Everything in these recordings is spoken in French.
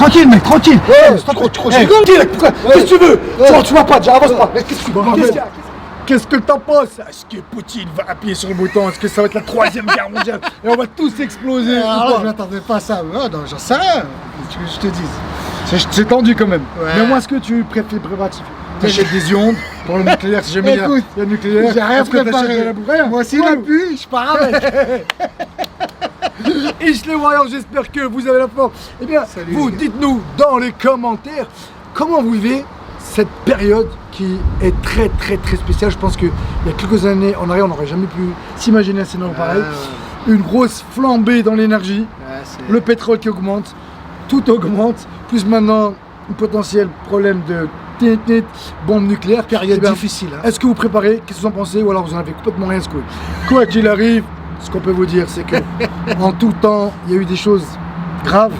tranquille mec, tranquille. Qu'est-ce que tu veux? Tu vas pas, déjà avance pas. Qu'est-ce que t'en penses? Est-ce que Poutine va appuyer sur le bouton? Est-ce que ça va être la 3e guerre mondiale? Et on va tous exploser? Alors là, je m'attendais pas à ça. Non, j'en sais rien. Tu veux que je te dise? C'est tendu quand même. Ouais. Mais moi, est-ce que tu préfères les préservatifs? T'achètes des iondes pour le nucléaire si jamais il y a le nucléaire. J'ai rien préparé. Moi aussi, la pluie, je pars avec. Ich les Warriors, j'espère que vous avez la forme. Eh bien, vous dites-nous dans les commentaires comment vous vivez cette période qui est très très très spéciale. Je pense qu'il y a quelques années en arrière, on n'aurait jamais pu s'imaginer un scénario pareil. Une grosse flambée dans l'énergie, le pétrole qui augmente, tout augmente, plus maintenant un potentiel problème de bombe nucléaire. Période difficile. Hein. Est-ce que vous préparez? Qu'est-ce que vous en pensez? Ou alors vous en avez complètement rien secoué? Quoi qu'il arrive, ce qu'on peut vous dire, c'est que en tout temps, il y a eu des choses graves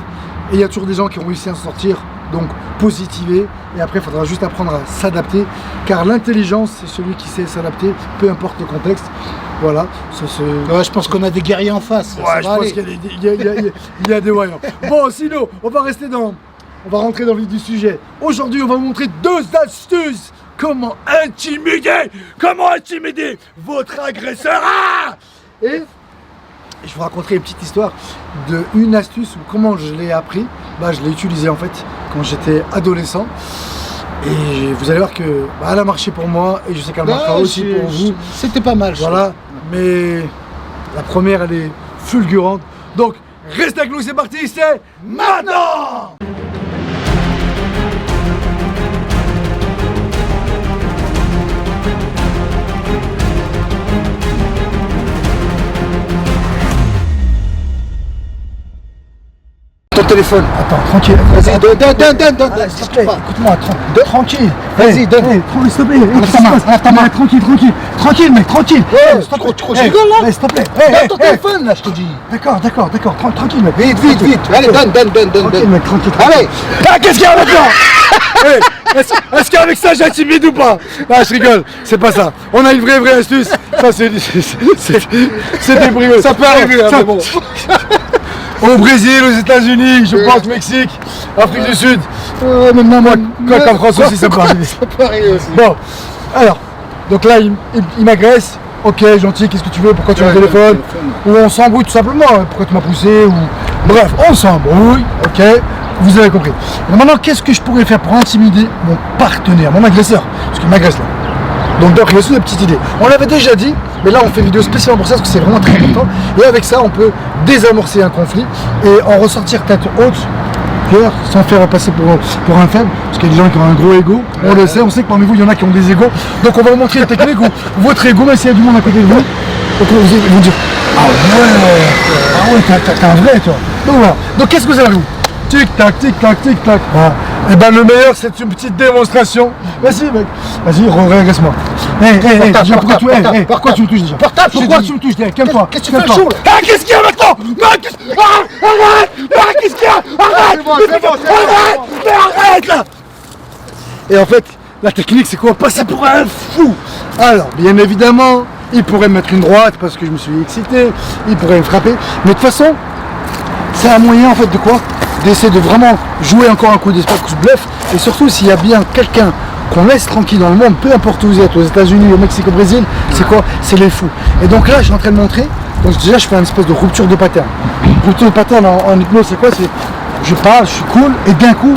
et il y a toujours des gens qui ont réussi à s'en sortir. Donc positiver, et après il faudra juste apprendre à s'adapter, car l'intelligence c'est celui qui sait s'adapter, peu importe le contexte. Voilà. Ouais, je pense qu'on a des guerriers en face. Ouais, je pense qu'il y a des voyants. Bon, sinon, on va rentrer dans le vif du sujet. Aujourd'hui, on va vous montrer 2 astuces. Comment intimider votre agresseur. Et je vous raconterai une petite histoire d'une astuce, ou comment je l'ai appris. Bah, je l'ai utilisé en fait quand j'étais adolescent. Et vous allez voir que elle a marché pour moi et je sais qu'elle marchera aussi pour vous. C'était pas mal. Voilà, mais la première elle est fulgurante. Donc restez avec nous, c'est parti, c'est maintenant. Ton téléphone. Attends, tranquille. Vas-y, donne. Écoute-moi, tranquille. Vas-y, donne. S'il te plaît. Tranquille, mec, tranquille. Tu rigoles là? S'il te plaît. Donne ton téléphone là, je te dis. D'accord. Tranquille, mec. Vite. Allez, donne. Tranquille, mec, tranquille. Allez. Ah, qu'est-ce qu'il y a maintenant? Est-ce qu'avec ça j'intimide ou pas? Ah, je rigole, c'est pas ça. On a une vraie astuce. Ça, c'est débrouillé. Ça peut arriver, mais bon. Au Brésil, aux États-Unis, je pense Mexique, Afrique du Sud. Maintenant, moi, en France aussi, ça peut arriver. Ça peut arriver aussi. Bon, alors, donc là, il m'agresse. Ok, gentil, qu'est-ce que tu veux? Pourquoi tu as le téléphone? Ou on s'embrouille tout simplement. Pourquoi tu m'as poussé? Ou bref, on s'embrouille. Ok, vous avez compris. Et maintenant, qu'est-ce que je pourrais faire pour intimider mon partenaire, mon agresseur? Parce qu'il m'agresse là. Donc il y a aussi des petites idées. On l'avait déjà dit, mais là on fait une vidéo spécialement pour ça parce que c'est vraiment très important. Et avec ça, on peut désamorcer un conflit et en ressortir tête haute, sans faire passer pour un faible. Parce qu'il y a des gens qui ont un gros ego. On le sait, on sait que parmi vous, il y en a qui ont des égos. Donc on va vous montrer une technique où votre ego, même s'il y a du monde à côté de vous, donc ils vont dire ah ouais, t'es un vrai toi. Donc voilà. Donc qu'est-ce que vous avez vous? Tic-tac. Voilà. Et ben le meilleur, c'est une petite démonstration. Vas-y mec, vas-y, réagresse-moi. Pourquoi tu me touches déjà? Pourquoi tu me touches déjà? Calme-toi. Qu'est-ce que tu fais chaud là? Ah, qu'est-ce qu'il y a maintenant? Arrête! Qu'est-ce qu'il y a? Arrête là! Et en fait, la technique c'est quoi? Passer pour un fou. Alors, bien évidemment, il pourrait me mettre une droite parce que je me suis excité, il pourrait me frapper, mais de toute façon, c'est un moyen en fait de quoi? D'essayer de vraiment jouer encore un coup d'espoir, que je bluffe, et surtout s'il y a bien quelqu'un qu'on laisse tranquille dans le monde, peu importe où vous êtes, aux États-Unis, au Mexique, au Brésil, c'est quoi? C'est les fous. Et donc là, je suis en train de montrer, donc déjà je fais une espèce de rupture de pattern. Rupture de pattern en hypnose, c'est quoi? C'est je parle, je suis cool, et d'un coup,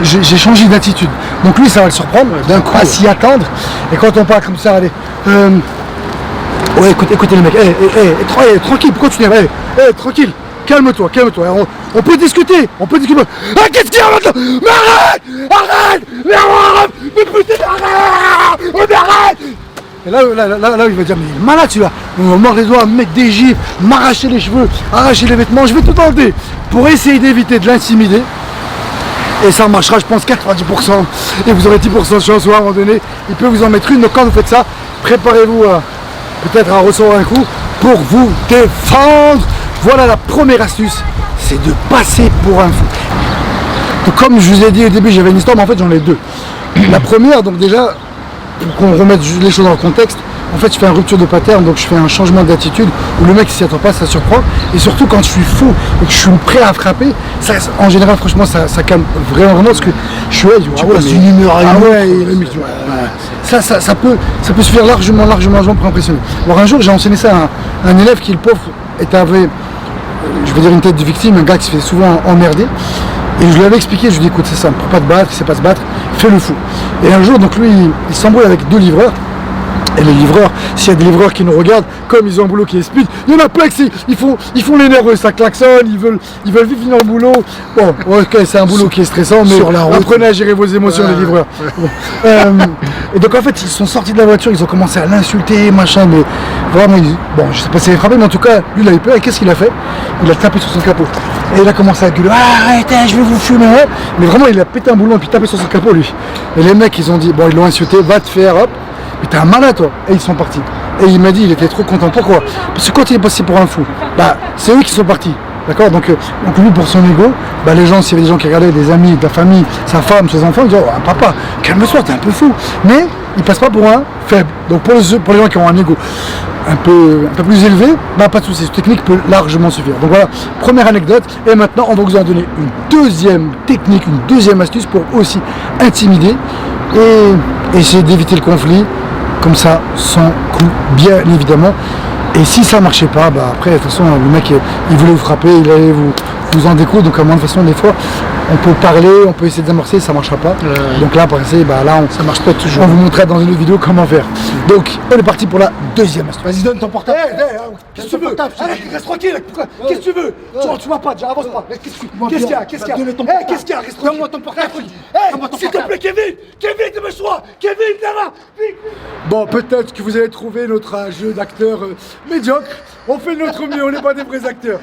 j'ai changé d'attitude. Donc lui, ça va le surprendre, d'un coup, à s'y attendre, et quand on parle comme ça, allez, ouais, écoutez les mecs, tranquille, pourquoi tu n'es tranquille. Calme-toi. On peut discuter. Ah, qu'est-ce qu'il y a maintenant? Mais arrête! Mais putain, arrête! Et là, il va dire, mais il est malade celui-là. On va mordre les doigts, me mettre des gifles, m'arracher les cheveux, arracher les vêtements. Je vais tout enlever pour essayer d'éviter de l'intimider. Et ça marchera, je pense, 90%. Et vous aurez 10% de chance, ou à un moment donné, il peut vous en mettre une. Donc quand vous faites ça, préparez-vous peut-être à recevoir un coup pour vous défendre. Voilà la première astuce, c'est de passer pour un fou. Donc, comme je vous ai dit au début, j'avais une histoire, mais en fait j'en ai deux. La première, donc déjà, pour qu'on remette les choses dans le contexte, en fait, je fais une rupture de pattern, donc je fais un changement d'attitude où le mec s'y attend pas, ça surprend. Et surtout quand je suis fou et que je suis prêt à frapper, ça, en général, franchement, ça calme vraiment parce que je suis c'est une humeur à une ça peut se faire largement pour impressionner. Alors un jour, j'ai enseigné ça à un élève qui, le pauvre, avait, je veux dire, une tête de victime, un gars qui se fait souvent emmerder. Et je lui avais expliqué, je lui ai dit, écoute, c'est simple, pour pas te battre, il sait pas se battre, fais le fou. Et un jour, donc lui, il s'embrouille avec 2 livreurs. Et les livreurs, s'il y a des livreurs qui nous regardent, comme ils ont un boulot qui est speed, il y en a plein qui ils font les nerveux, ça klaxonne, ils veulent vite finir le boulot. Bon, ok, c'est un boulot qui est stressant, mais apprenez à gérer vos émotions, les livreurs. Et donc en fait, ils sont sortis de la voiture, ils ont commencé à l'insulter, machin, mais vraiment, bon, je sais pas s'il avait frappé, mais en tout cas, lui, il avait peur, et qu'est-ce qu'il a fait? Il a tapé sur son capot. Et il a commencé à gueuler, arrêtez, je vais vous fumer, ouais. Mais vraiment, il a pété un boulon et puis tapé sur son capot, lui. Et les mecs, ils ont dit, bon, ils l'ont insulté, va te faire, hop. Mais t'es un malade toi. Et ils sont partis. Et il m'a dit, il était trop content. Pourquoi? Parce que quand il est passé pour un fou, c'est eux qui sont partis. D'accord, donc lui, pour son ego, les gens, s'il y avait des gens qui regardaient, des amis, de la famille, sa femme, ses enfants, ils disaient, oh, papa, calme-toi, t'es un peu fou. Mais il passe pas pour un faible. Donc pour les gens qui ont un ego un peu plus élevé, pas de souci, cette technique peut largement suffire. Donc voilà, première anecdote. Et maintenant, on va vous en donner une deuxième technique, une deuxième astuce pour aussi intimider et essayer d'éviter le conflit. Comme ça, sans coup, bien évidemment. Et si ça marchait pas, après, de toute façon, le mec, il voulait vous frapper, il allait vous en découdre. Donc, à moins de façon, des fois, on peut parler, on peut essayer de désamorcer, ça marchera pas. Donc là, pour essayer, ça marche pas toujours. On vous montrera dans une autre vidéo comment faire. Donc, on est parti pour la deuxième astuce. Vas-y, donne ton portable. Qu'est-ce que tu veux? Reste tranquille. Qu'est-ce que tu veux? Tu vas pas, avance pas. Qu'est-ce qu'il y a? Qu'est-ce qu'il y a? Donne-moi ton portable. S'il te plaît, Kevin, dépêche-toi. Kevin, viens là. Bon, peut-être que vous allez trouver notre jeu d'acteurs médiocre. On fait de notre mieux, on n'est pas des vrais acteurs.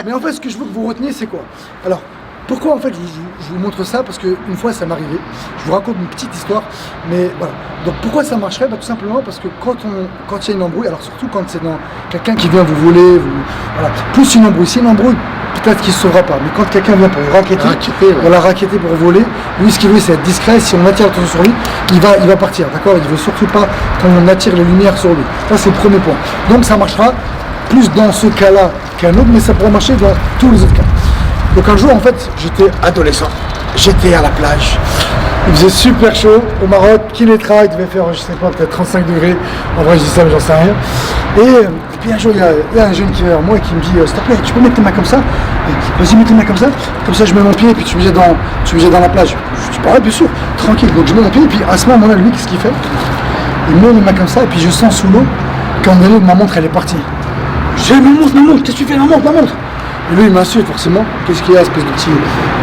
Mais en fait, ce que je veux que vous reteniez, c'est quoi? Alors, pourquoi en fait je vous montre ça? Parce qu'une fois ça m'est arrivé, je vous raconte une petite histoire, mais voilà. Donc pourquoi ça marcherait? Tout simplement parce que quand il y a une embrouille, alors surtout quand c'est dans quelqu'un qui vient vous voler, voilà, plus une embrouille, peut-être qu'il ne se sauvera pas, mais quand quelqu'un vient pour vous raqueter pour voler, lui ce qu'il veut c'est être discret, si on attire l'attention sur lui, il va partir, d'accord? Il ne veut surtout pas qu'on attire les lumières sur lui. Ça c'est le premier point. Donc ça marchera plus dans ce cas-là qu'un autre, mais ça pourrait marcher dans tous les autres cas. Donc un jour en fait j'étais adolescent, j'étais à la plage, il faisait super chaud au Maroc, Kinetra, il devait faire je sais pas peut-être 35 degrés, en vrai je dis ça mais j'en sais rien. Et puis un jour il y a un jeune qui vient vers moi et qui me dit s'il te plaît tu peux mettre tes mains comme ça, vas-y mets tes mains comme ça je mets mon pied et puis tu me mets dans la plage. Je dis pareil bien sûr, tranquille, donc je mets mon pied et puis à ce moment-là lui qu'est-ce qu'il fait? Il met mes mains comme ça et puis je sens sous l'eau qu'en donné ma montre elle est partie. Je dis ma montre, qu'est-ce que tu fais? Ma montre. Et lui il m'insulte forcément, qu'est-ce qu'il y a, espèce de petit,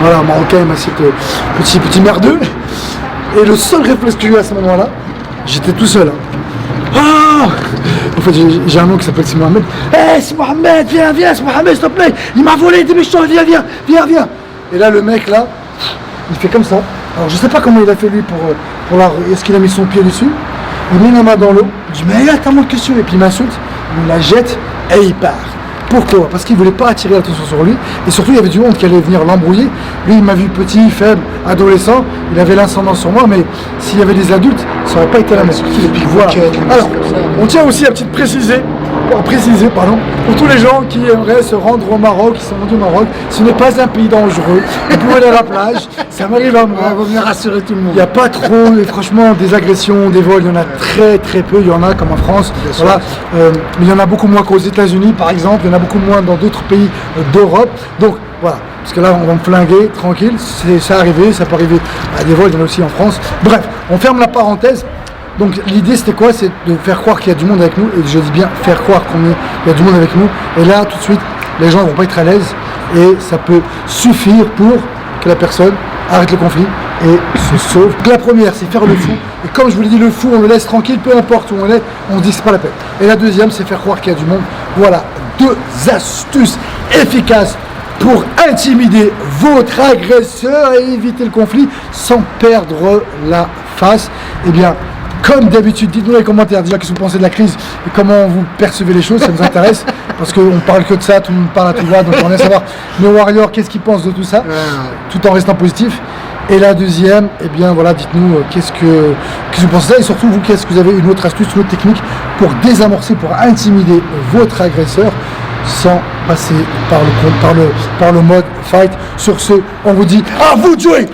voilà, marocain, il m'insulte, petit merdeux. Et le seul réflexe que j'ai eu à ce moment-là, j'étais tout seul. En fait j'ai un oncle qui s'appelle Si Mohamed. C'est Mohamed, viens, c'est Mohamed s'il te plaît, il m'a volé des méchants, viens. Et là le mec là, il fait comme ça. Alors je sais pas comment il a fait lui est-ce qu'il a mis son pied dessus, il met la main dans l'eau, il dit mais attends mon question, et puis il m'insulte, il la jette et il part. Pourquoi? Parce qu'il ne voulait pas attirer l'attention sur lui, et surtout il y avait du monde qui allait venir l'embrouiller. Lui il m'a vu petit, faible, adolescent, il avait l'incendant sur moi, mais s'il y avait des adultes, ça n'aurait pas été la même. Voilà. Alors, on tient aussi à préciser, pour tous les gens qui aimeraient se rendre au Maroc, qui sont rendus au Maroc, ce n'est pas un pays dangereux, vous pouvez aller à la plage, ça m'arrive à moi, on va venir rassurer tout le monde. Il n'y a pas trop, et franchement, des agressions, des vols, il y en a très peu, il y en a comme en France, voilà. Mais il y en a beaucoup moins qu'aux États-Unis par exemple, il y en a beaucoup moins dans d'autres pays d'Europe, donc voilà, parce que là on va me flinguer, tranquille, ça arrivé, ça peut arriver à des vols, il y en a aussi en France. Bref, on ferme la parenthèse. Donc l'idée c'était quoi? C'est de faire croire qu'il y a du monde avec nous, et je dis bien faire croire qu'il y a du monde avec nous, et là tout de suite les gens ne vont pas être à l'aise, et ça peut suffire pour que la personne arrête le conflit et se sauve. Donc la première c'est faire le fou, et comme je vous l'ai dit, le fou on le laisse tranquille, peu importe où on est, on dit que c'est pas la peine. Et la deuxième c'est faire croire qu'il y a du monde. Voilà, 2 astuces efficaces pour intimider votre agresseur et éviter le conflit sans perdre la face. Eh bien, comme d'habitude, dites-nous dans les commentaires déjà qu'est-ce que vous pensez de la crise et comment vous percevez les choses, ça nous intéresse parce qu'on parle que de ça, tout le monde parle à tout va, donc on aimerait savoir nos warriors, qu'est-ce qu'ils pensent de tout ça, tout en restant positif. Et la deuxième, eh bien voilà, dites-nous qu'est-ce que vous pensez et surtout vous, qu'est-ce que vous avez une autre astuce, une autre technique pour désamorcer, pour intimider votre agresseur sans passer par le mode fight. Sur ce, on vous dit à vous de jouer.